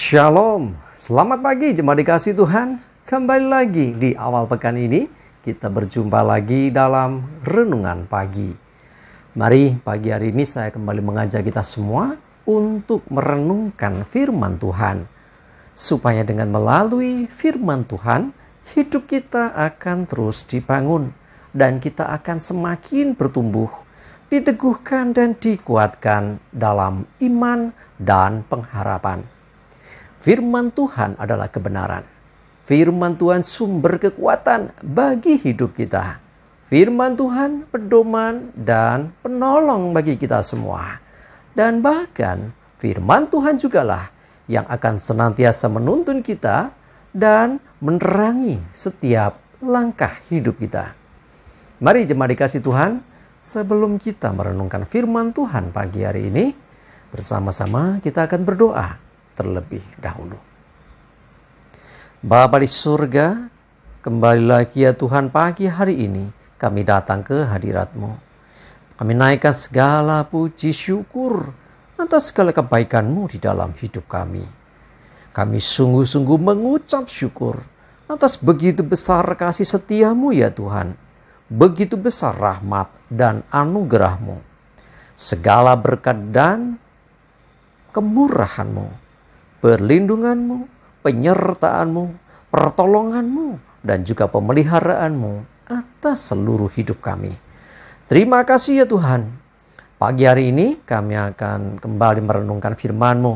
Shalom, selamat pagi jemaat dikasih Tuhan. Kembali lagi di awal pekan ini, kita berjumpa lagi dalam Renungan Pagi. Mari pagi hari ini saya kembali mengajak kita semua untuk merenungkan firman Tuhan. Supaya dengan melalui firman Tuhan, hidup kita akan terus dibangun. Dan kita akan semakin bertumbuh, diteguhkan dan dikuatkan dalam iman dan pengharapan. Firman Tuhan adalah kebenaran. Firman Tuhan sumber kekuatan bagi hidup kita. Firman Tuhan pedoman dan penolong bagi kita semua. Dan bahkan firman Tuhan jugalah yang akan senantiasa menuntun kita dan menerangi setiap langkah hidup kita. Mari jemaat dikasih Tuhan, sebelum kita merenungkan firman Tuhan pagi hari ini, bersama-sama kita akan berdoa terlebih dahulu. Bapa di surga, kembali lagi ya Tuhan pagi hari ini kami datang ke hadirat-Mu. Kami naikkan segala puji syukur atas segala kebaikan-Mu di dalam hidup kami. Kami sungguh-sungguh mengucap syukur atas begitu besar kasih setia-Mu ya Tuhan. Begitu besar rahmat dan anugerah-Mu. Segala berkat dan kemurahan-Mu, perlindungan-Mu, penyertaan-Mu, pertolongan-Mu, dan juga pemeliharaan-Mu atas seluruh hidup kami. Terima kasih ya Tuhan. Pagi hari ini kami akan kembali merenungkan firman-Mu.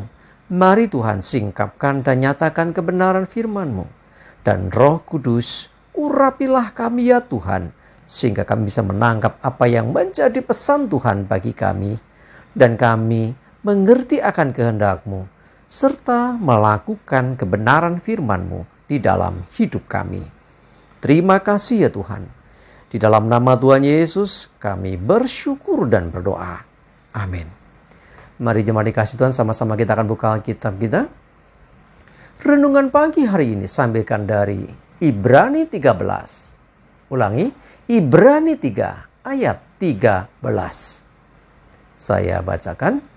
Mari Tuhan singkapkan dan nyatakan kebenaran firman-Mu. Dan Roh Kudus, urapilah kami ya Tuhan, sehingga kami bisa menangkap apa yang menjadi pesan Tuhan bagi kami. Dan kami mengerti akan kehendak-Mu, serta melakukan kebenaran firman-Mu di dalam hidup kami. Terima kasih ya Tuhan. Di dalam nama Tuhan Yesus kami bersyukur dan berdoa. Amin. Mari jemaat dikasih Tuhan, sama-sama kita akan buka Alkitab kita. Renungan pagi hari ini sambilkan dari Ibrani 13. Ulangi, Ibrani 3 ayat 13. Saya bacakan.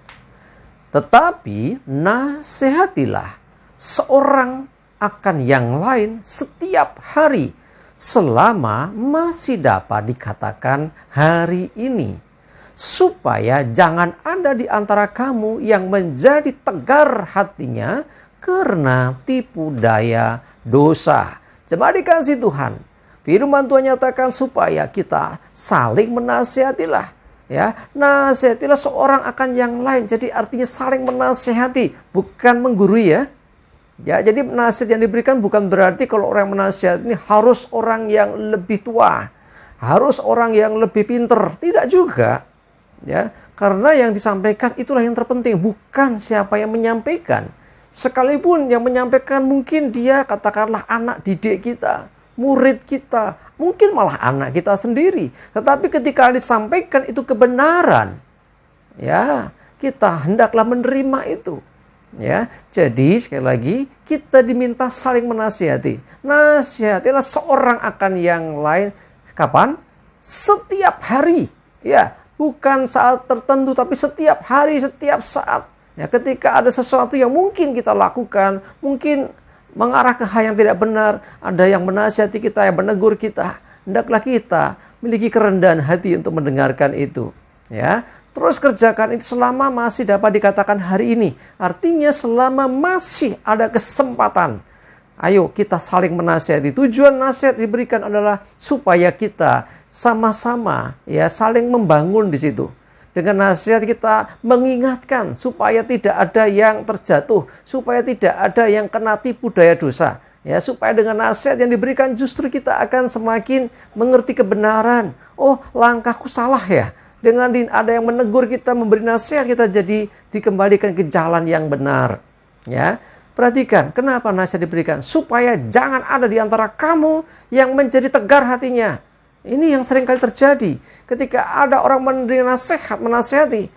Tetapi nasihatilah seorang akan yang lain setiap hari selama masih dapat dikatakan hari ini. Supaya jangan ada di antara kamu yang menjadi tegar hatinya karena tipu daya dosa. Jemaat dikasih Tuhan, firman Tuhan nyatakan supaya kita saling menasihatilah. Ya, nasihatilah seorang akan yang lain. Jadi artinya saling menasihati, bukan menggurui ya. Ya, jadi nasihat yang diberikan bukan berarti kalau orang menasihati ini harus orang yang lebih tua, harus orang yang lebih pinter, tidak juga. Ya, karena yang disampaikan itulah yang terpenting, bukan siapa yang menyampaikan. Sekalipun yang menyampaikan mungkin dia katakanlah anak didik kita, murid kita, mungkin malah anak kita sendiri. Tetapi ketika disampaikan itu kebenaran, ya, kita hendaklah menerima itu. Ya, jadi sekali lagi kita diminta saling menasihati. Nasihatilah seorang akan yang lain. Kapan? Setiap hari. Ya, bukan saat tertentu tapi setiap hari, setiap saat. Ya, ketika ada sesuatu yang mungkin kita lakukan, mungkin mengarah ke hal yang tidak benar, ada yang menasihati kita, yang menegur kita, hendaklah kita memiliki kerendahan hati untuk mendengarkan itu. Ya, terus kerjakan itu selama masih dapat dikatakan hari ini. Artinya selama masih ada kesempatan. Ayo kita saling menasihati. Tujuan nasihat diberikan adalah supaya kita sama-sama ya saling membangun di situ. Dengan nasihat kita mengingatkan supaya tidak ada yang terjatuh, supaya tidak ada yang kena tipu daya dosa. Ya, supaya dengan nasihat yang diberikan justru kita akan semakin mengerti kebenaran. Oh, langkahku salah ya. Dengan ada yang menegur kita, memberi nasihat, kita jadi dikembalikan ke jalan yang benar. Ya, perhatikan kenapa nasihat diberikan, supaya jangan ada di antara kamu yang menjadi tegar hatinya. Ini yang sering kali terjadi. Ketika ada orang memberi nasihat, menasihati,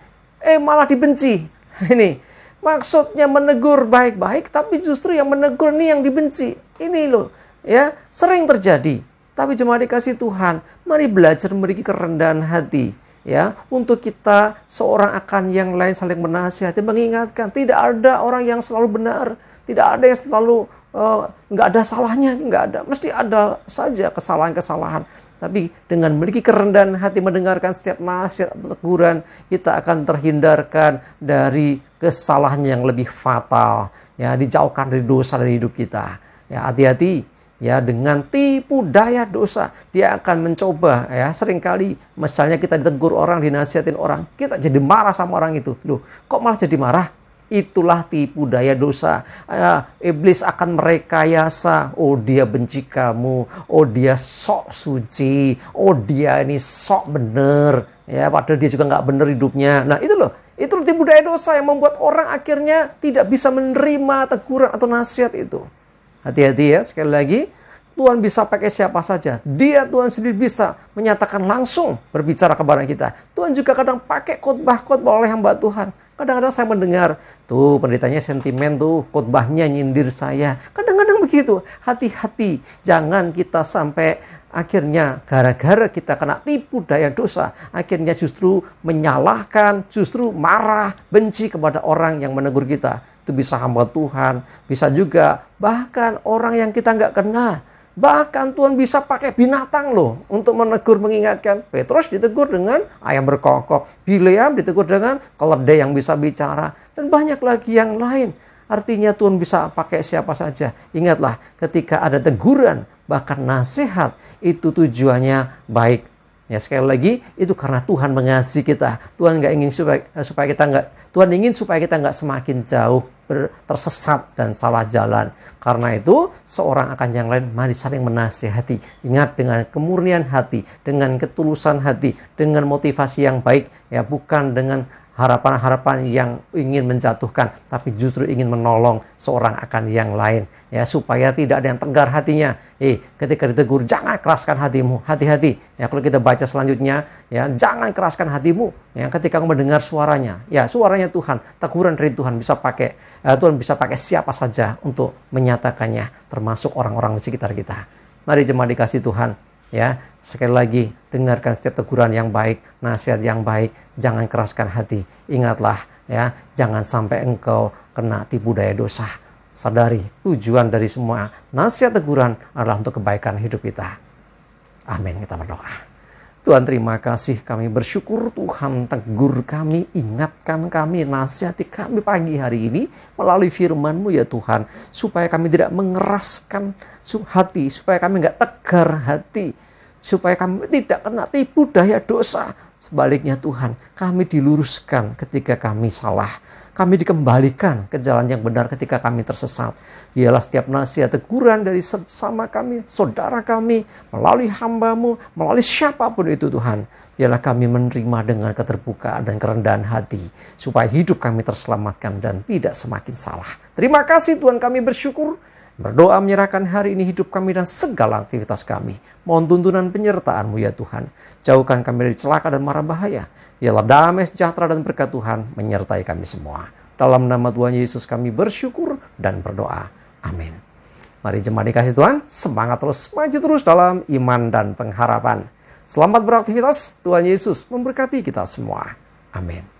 malah dibenci. Ini maksudnya menegur baik-baik, tapi justru yang menegur ini yang dibenci. Ini loh, ya sering terjadi. Tapi jemaat dikasih Tuhan, mari belajar memiliki kerendahan hati. Ya, untuk kita seorang akan yang lain saling menasihati, mengingatkan. Tidak ada orang yang selalu benar. Tidak ada yang selalu nggak ada salahnya, nggak ada. Mesti ada saja kesalahan-kesalahan. Tapi dengan memiliki kerendahan hati mendengarkan setiap nasihat atau teguran, kita akan terhindarkan dari kesalahan yang lebih fatal. Ya, dijauhkan dari dosa dari hidup kita. Ya, hati-hati ya dengan tipu daya dosa. Dia akan mencoba ya, seringkali misalnya kita ditegur orang, dinasihatin orang, kita jadi marah sama orang itu. Loh, kok malah jadi marah? Itulah tipu daya dosa. Iblis akan merekayasa. Oh, dia benci kamu. Oh, dia sok suci. Oh, dia ini sok bener. Ya, padahal dia juga nggak bener hidupnya. Nah, itu loh. Itu tipu daya dosa yang membuat orang akhirnya tidak bisa menerima teguran atau nasihat itu. Hati-hati ya, sekali lagi. Tuhan bisa pakai siapa saja. Dia Tuhan sendiri bisa menyatakan langsung berbicara kepada kita. Tuhan juga kadang pakai khotbah-khotbah oleh hamba Tuhan. Kadang-kadang saya mendengar, tuh pendetanya sentimen tuh, khotbahnya nyindir saya. Kadang-kadang begitu. Hati-hati, jangan kita sampai akhirnya gara-gara kita kena tipu daya dosa, akhirnya justru menyalahkan, justru marah, benci kepada orang yang menegur kita. Itu bisa hamba Tuhan, bisa juga bahkan orang yang kita nggak kenal. Bahkan Tuhan bisa pakai binatang loh untuk menegur, mengingatkan. Petrus ditegur dengan ayam berkokok. Bileam ditegur dengan keledai yang bisa bicara. Dan banyak lagi yang lain. Artinya Tuhan bisa pakai siapa saja. Ingatlah ketika ada teguran, bahkan nasihat, itu tujuannya baik. Ya, sekali lagi itu karena Tuhan mengasihi kita. Tuhan ingin supaya kita nggak semakin jauh tersesat dan salah jalan. Karena itu seorang akan yang lain mari saling menasihati. Ingat, dengan kemurnian hati, dengan ketulusan hati, dengan motivasi yang baik, ya, bukan dengan harapan-harapan yang ingin menjatuhkan, tapi justru ingin menolong seorang akan yang lain, ya, supaya tidak ada yang tegar hatinya. Ketika ditegur, jangan keraskan hatimu, hati-hati. Ya, kalau kita baca selanjutnya, ya, jangan keraskan hatimu. Ya, ketika kamu mendengar suaranya, ya, suaranya Tuhan, teguran dari Tuhan Tuhan bisa pakai siapa saja untuk menyatakannya, termasuk orang-orang di sekitar kita. Mari jemaat dikasih Tuhan. Ya, sekali lagi dengarkan setiap teguran yang baik, nasihat yang baik, jangan keraskan hati. Ingatlah ya, jangan sampai engkau kena tipu daya dosa. Sadari tujuan dari semua nasihat teguran adalah untuk kebaikan hidup kita. Amin. Kita berdoa. Tuhan, terima kasih, kami bersyukur Tuhan tegur kami, ingatkan kami, nasihati kami pagi hari ini melalui firman-Mu ya Tuhan, supaya kami tidak mengeraskan hati, supaya kami tidak tegar hati, supaya kami tidak kena tipu daya dosa. Sebaliknya Tuhan, kami diluruskan ketika kami salah. Kami dikembalikan ke jalan yang benar ketika kami tersesat. Biarlah setiap nasihat teguran dari sesama kami, saudara kami, melalui hamba-Mu, melalui siapapun itu Tuhan. Biarlah kami menerima dengan keterbukaan dan kerendahan hati. Supaya hidup kami terselamatkan dan tidak semakin salah. Terima kasih Tuhan, kami bersyukur. Berdoa menyerahkan hari ini hidup kami dan segala aktivitas kami. Mohon tuntunan penyertaan-Mu ya Tuhan. Jauhkan kami dari celaka dan mara bahaya. Biarlah damai, sejahtera dan berkat Tuhan menyertai kami semua. Dalam nama Tuhan Yesus kami bersyukur dan berdoa. Amin. Mari jemaat dikasih Tuhan, semangat terus, maju terus dalam iman dan pengharapan. Selamat beraktivitas, Tuhan Yesus memberkati kita semua. Amin.